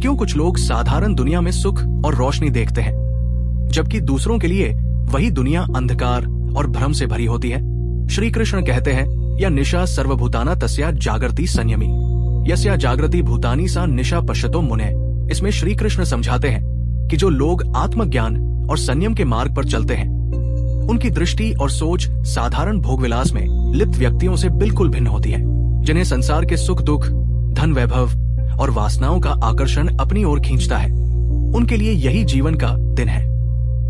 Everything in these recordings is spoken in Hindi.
क्यों कुछ लोग साधारण दुनिया में सुख और रोशनी देखते हैं, जबकि दूसरों के लिए वही दुनिया अंधकार और भ्रम से भरी होती है। श्री कृष्ण कहते हैं, या निशा सर्वभूताना तस्या जागृति संयमी, यस्या जागृति भूतानी सा निशा पश्यतो मुने। इसमें श्री कृष्ण समझाते हैं कि जो लोग आत्मज्ञान और संयम के मार्ग पर चलते हैं, उनकी दृष्टि और सोच साधारण भोगविलास में लिप्त व्यक्तियों से बिल्कुल भिन्न होती है, जिन्हें संसार के सुख दुख, धन वैभव और वासनाओं का आकर्षण अपनी ओर खींचता है। उनके लिए यही जीवन का दिन है,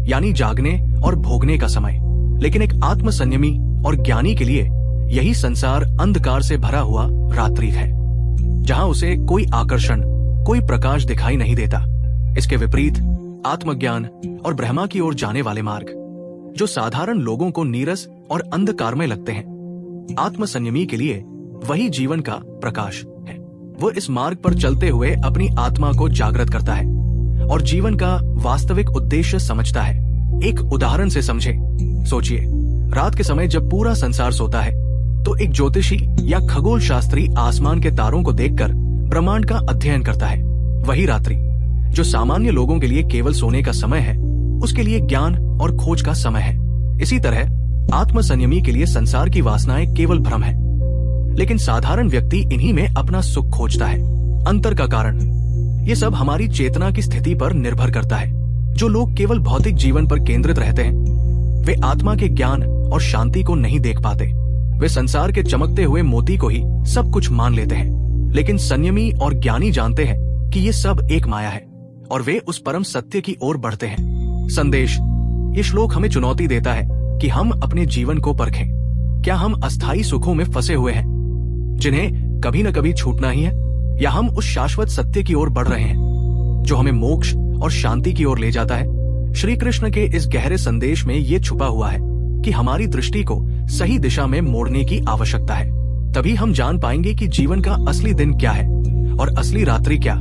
यानी जागने और भोगने का समय। लेकिन एक आत्म संयमी और ज्ञानी के लिए यही संसार अंधकार से भरा हुआ रात्रि है, जहां उसे कोई आकर्षण, कोई प्रकाश दिखाई नहीं देता। इसके विपरीत आत्मज्ञान और ब्रह्मा की ओर जाने वाले मार्ग, जो साधारण लोगों को नीरस और अंधकारमय लगते हैं, आत्म संयमी के लिए वही जीवन का प्रकाश है। वो इस मार्ग पर चलते हुए अपनी आत्मा को जागृत करता है और जीवन का वास्तविक उद्देश्य समझता है। एक उदाहरण से समझे। सोचिए, रात के समय जब पूरा संसार सोता है, तो एक ज्योतिषी या खगोल शास्त्री आसमान के तारों को देखकर ब्रह्मांड का अध्ययन करता है। वही रात्रि, जो सामान्य लोगों के लिए केवल सोने का समय है, उसके लिए ज्ञान और खोज का समय है। इसी तरह आत्म संयमी के लिए संसार की वासनाएं केवल भ्रम है, लेकिन साधारण व्यक्ति इन्हीं में अपना सुख खोजता है। अंतर का कारण ये सब हमारी चेतना की स्थिति पर निर्भर करता है। जो लोग केवल भौतिक जीवन पर केंद्रित रहते हैं, वे आत्मा के ज्ञान और शांति को नहीं देख पाते। वे संसार के चमकते हुए मोती को ही सब कुछ मान लेते हैं। लेकिन संयमी और ज्ञानी जानते हैं कि ये सब एक माया है और वे उस परम सत्य की ओर बढ़ते हैं। संदेश: ये श्लोक हमें चुनौती देता है कि हम अपने जीवन को परखें। क्या हम अस्थायी सुखों में फंसे हुए हैं, जिन्हें कभी न कभी छूटना ही है, या हम उस शाश्वत सत्य की ओर बढ़ रहे हैं जो हमें मोक्ष और शांति की ओर ले जाता है? श्री कृष्ण के इस गहरे संदेश में ये छुपा हुआ है कि हमारी दृष्टि को सही दिशा में मोड़ने की आवश्यकता है। तभी हम जान पाएंगे कि जीवन का असली दिन क्या है और असली रात्रि क्या।